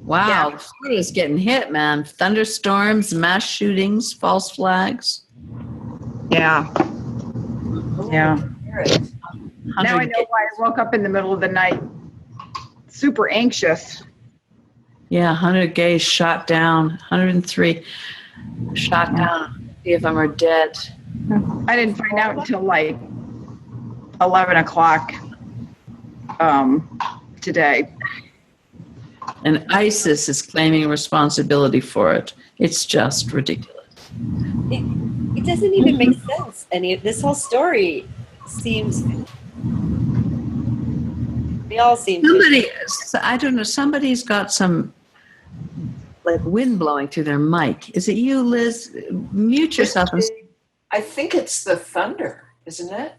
Wow, Yeah. Florida's getting hit, man. Thunderstorms, mass shootings, false flags. Yeah. Yeah. Now I 100 know why I woke up in the middle of the night super anxious. Yeah, 100 gays shot down. 103 shot down. See if them are dead. I didn't find out until like 11 o'clock today. And ISIS is claiming responsibility for it. It's just ridiculous. It doesn't even make sense. This whole story seems. They all seem. I don't know. Somebody's got some like wind blowing through their mic. Is it you, Liz? Mute yourself. I think it's the thunder, isn't it?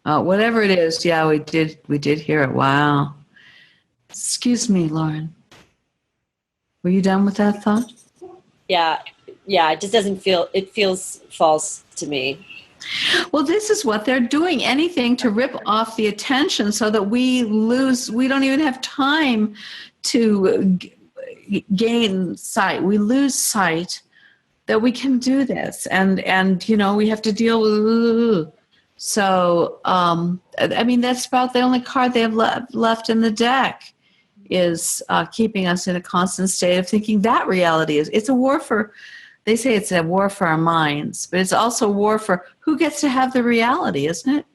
Whatever it is. Yeah, we did hear it. Wow. Excuse me, Lauren. Were you done with that thought? Yeah. It just doesn't feel. It feels false to me. Well, this is what they're doing. Anything to rip off the attention so that we don't even have time to gain sight. We lose sight that we can do this. And we have to deal with. So, that's about the only card they have left in the deck is keeping us in a constant state of thinking that reality it's a war for. They say it's a war for our minds, but it's also a war for who gets to have the reality, isn't it?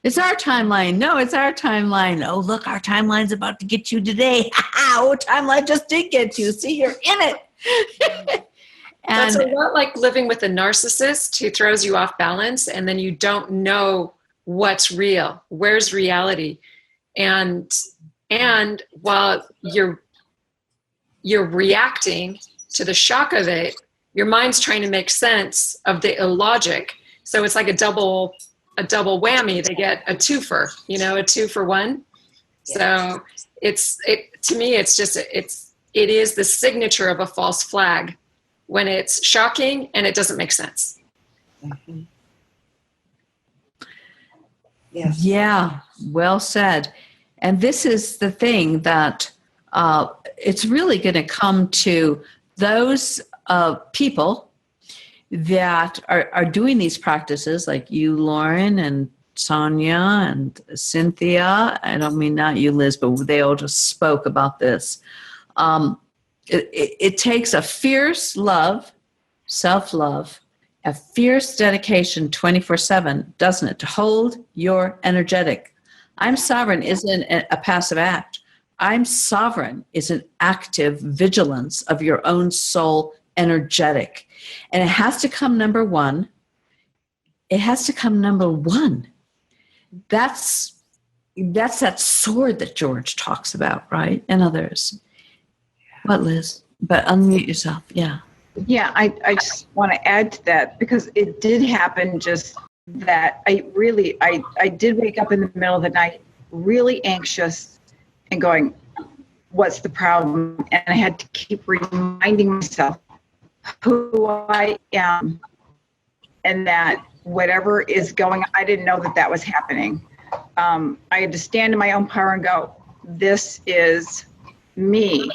It's our timeline. No, it's our timeline. Oh, look, our timeline's about to get you today. Oh, timeline just did get you. See, you're in it. That's a lot like living with a narcissist who throws you off balance, and then you don't know what's real. Where's reality? And while you're reacting to the shock of it, your mind's trying to make sense of the illogic. So it's like a double whammy. They get a twofer, a 2 for 1. So to me, it is the signature of a false flag when it's shocking and it doesn't make sense. Mm-hmm. Yes. Yeah, well said. And this is the thing that it's really going to come to those people that are doing these practices, like you, Lauren, and Sonia, and Cynthia. I don't mean not you, Liz, but they all just spoke about this. It takes a fierce love, self-love, a fierce dedication 24/7, doesn't it, to hold your energetic. I'm sovereign isn't a passive act. I'm sovereign is an active vigilance of your own soul energetic. And it has to come number one. It has to come number one. That's that sword that George talks about, right? And others. What, Liz? But unmute yourself. Yeah. Yeah, I just want to add to that because it did happen just that I did wake up in the middle of the night really anxious and going, what's the problem? And I had to keep reminding myself who I am and that whatever is going on, I didn't know that was happening. I had to stand in my own power and go, this is me.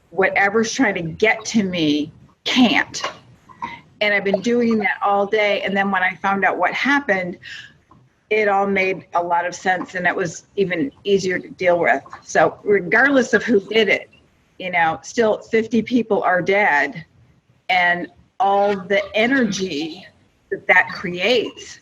Whatever's trying to get to me can't. And I've been doing that all day. And then when I found out what happened, it all made a lot of sense and it was even easier to deal with. So regardless of who did it, still 50 people are dead and all the energy that creates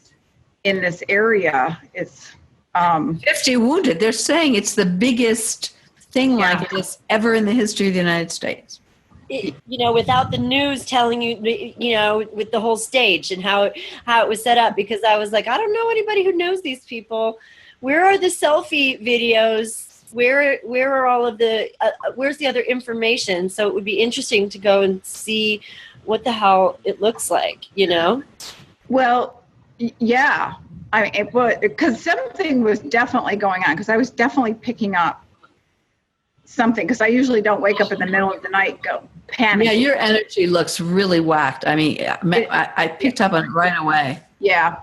in this area, it's 50 wounded. They're saying it's the biggest thing like this ever in the history of the United States. Without the news telling you, with the whole stage and how it was set up, because I was like, I don't know anybody who knows these people. Where are the selfie videos? Where are all of the, where's the other information? So it would be interesting to go and see what the hell it looks like, Well, yeah. Because something was definitely going on, because I was definitely picking up something, because I usually don't wake up in the middle of the night, go panic. Yeah, your energy looks really whacked. I mean, I picked up on it right away. Yeah.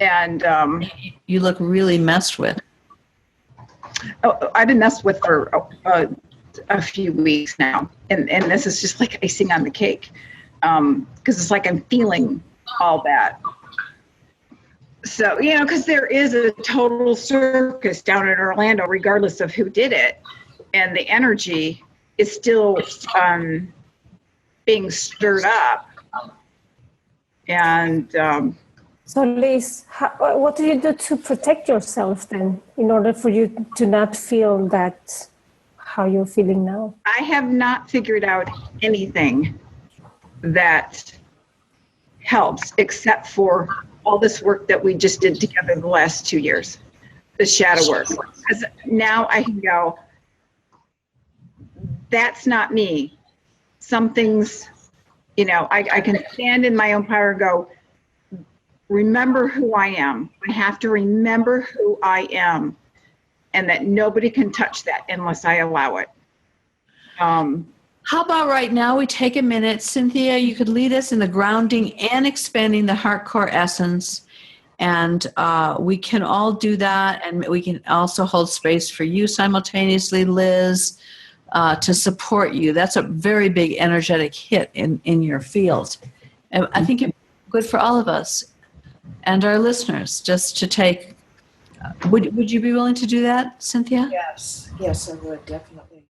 And you look really messed with. Oh, I've been messed with for a few weeks now, and this is just like icing on the cake, because it's like I'm feeling all that. So, because there is a total circus down in Orlando, regardless of who did it, and the energy is still being stirred up. And so, Liz, what do you do to protect yourself then, in order for you to not feel that how you're feeling now? I have not figured out anything that helps, except for all this work that we just did together the last 2 years, the shadow work. Because now I can go, that's not me. Some things, I can stand in my own power and go, remember who I am. I have to remember who I am, and that nobody can touch that unless I allow it. How about right now we take a minute? Cynthia, you could lead us in the grounding and expanding the heart core essence. And we can all do that. And we can also hold space for you simultaneously, Liz, to support you. That's a very big energetic hit in your field. And I think it's good for all of us and our listeners just to take. Would you be willing to do that, Cynthia? Yes, I would, definitely.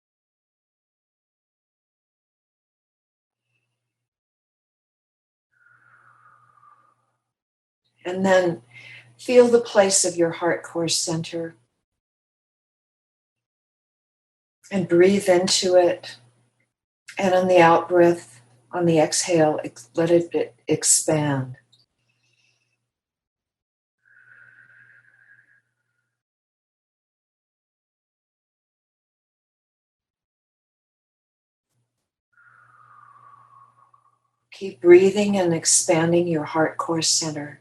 And then feel the place of your heart core center. And breathe into it. And on the out breath, on the exhale, let it expand. Keep breathing and expanding your heart core center.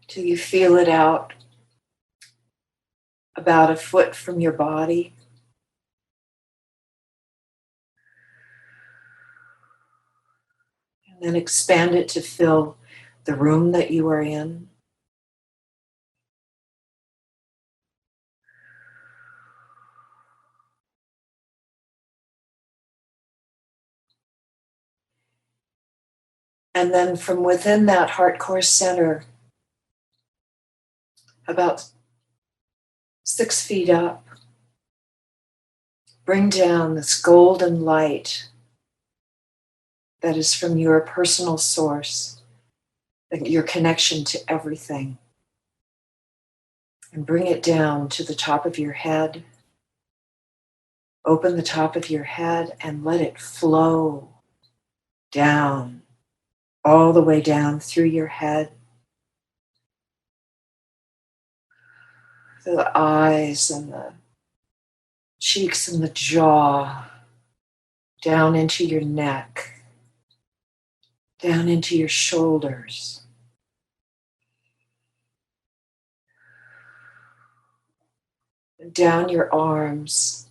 Till you feel it out about a foot from your body. And then expand it to fill the room that you are in. And then from within that heart core center, about 6 feet up, bring down this golden light that is from your personal source, your connection to everything. And bring it down to the top of your head. Open the top of your head and let it flow down, all the way down through your head. The eyes and the cheeks and the jaw, down into your neck, down into your shoulders. Down your arms,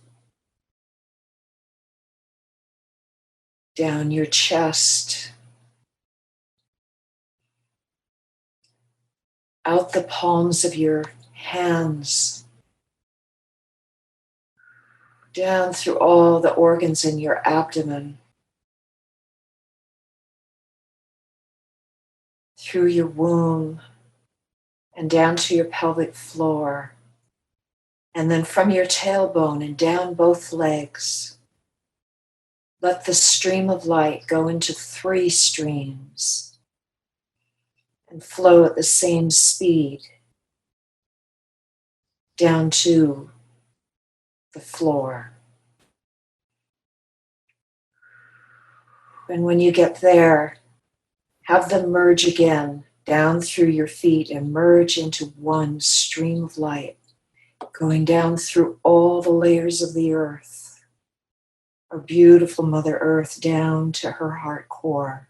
down your chest, out the palms of your hands, down through all the organs in your abdomen, through your womb, and down to your pelvic floor. And then from your tailbone and down both legs, let the stream of light go into 3 streams. and flow at the same speed down to the floor. And when you get there, have them merge again down through your feet and merge into one stream of light, going down through all the layers of the earth, our beautiful Mother Earth, down to her heart core.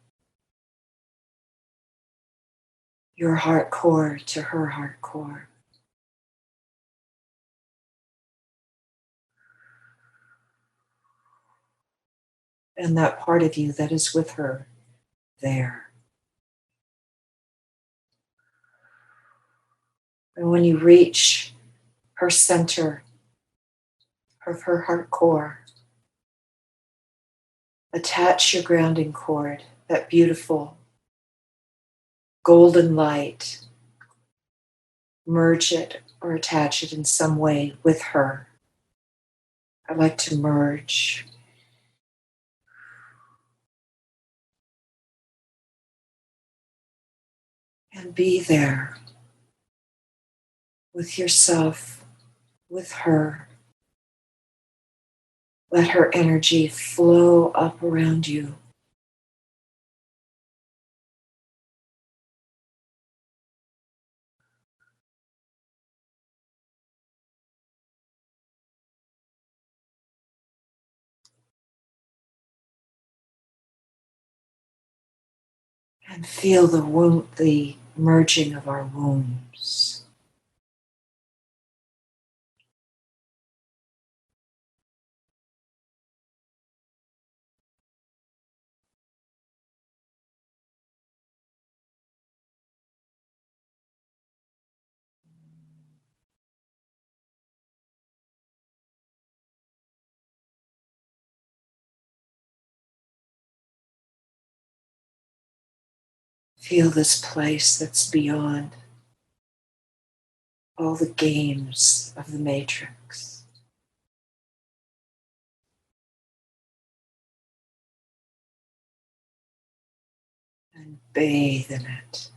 Your heart core to her heart core. And that part of you that is with her there. And when you reach her center of her heart core, attach your grounding cord, that beautiful golden light, merge it or attach it in some way with her. I like to merge. And be there with yourself, with her. Let her energy flow up around you. And feel the merging of our wombs. Feel this place that's beyond all the games of the matrix. And bathe in it.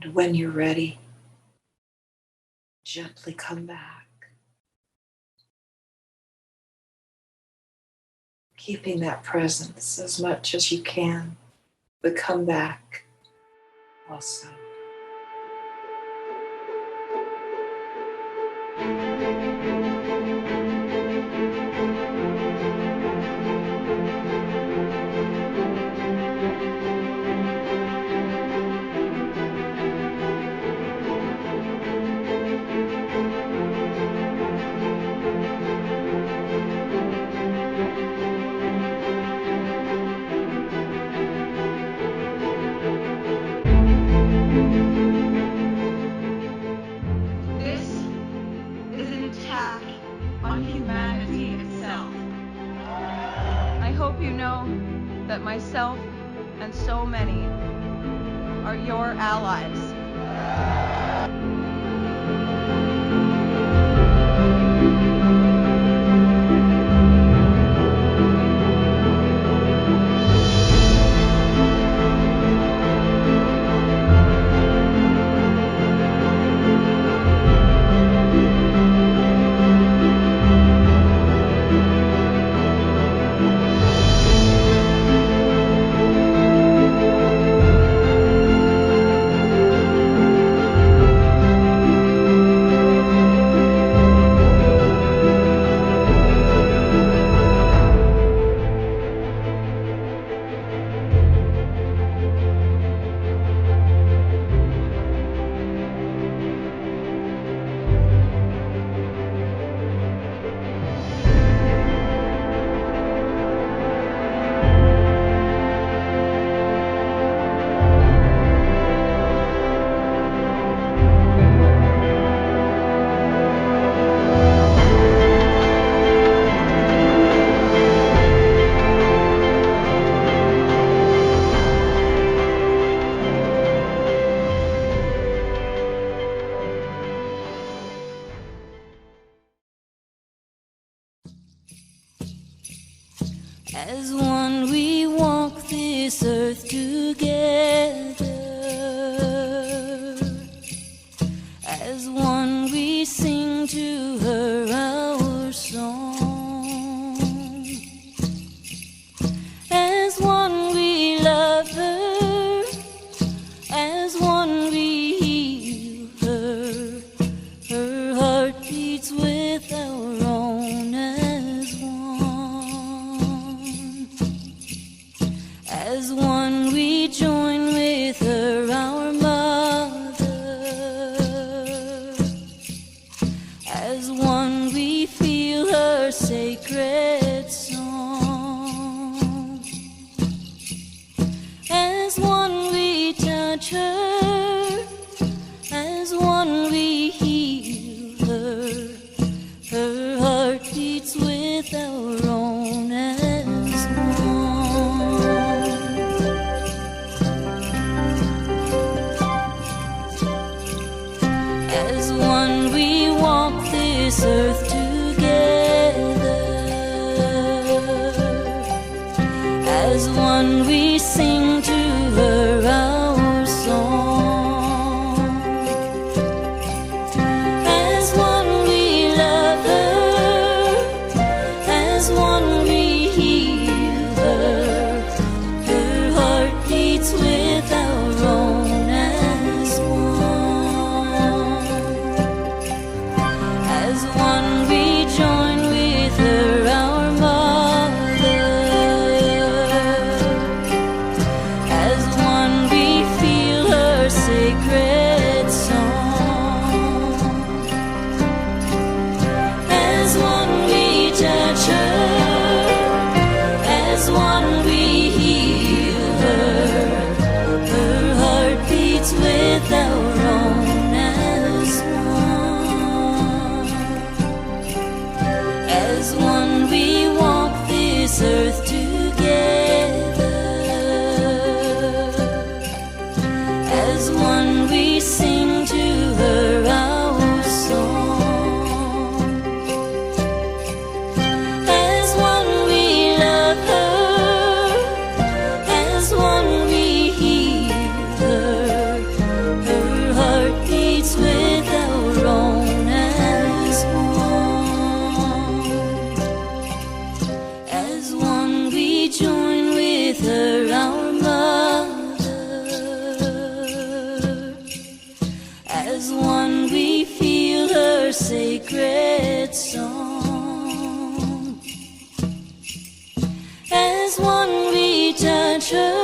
And when you're ready, gently come back. Keeping that presence as much as you can, but come back also. Myself and so many are your allies. As one we walk this earth together. As one we sing to her our song. As one we love her. As one we heal her. Her heart beats with our own as one. As one we join with her our mother. As one we feel her sacred song. As one we touch her. As one we heal her. Her heart beats with our own as one. As one we walk this earth together. As one we sing to her our song. As one we love her. As one we heal her. Her heart beats with our own as one. As one we join with her our mother. As one we feel her sacred song. As one we touch her. As one we heal her. Her heart beats with our own as one. As one we walk this earth together. As one we sing to her our song. As one we love her. As one we heal her. Her heart beats with our own as one. As one we join with her our mother. As one we feel her sacred song. As one we touch her.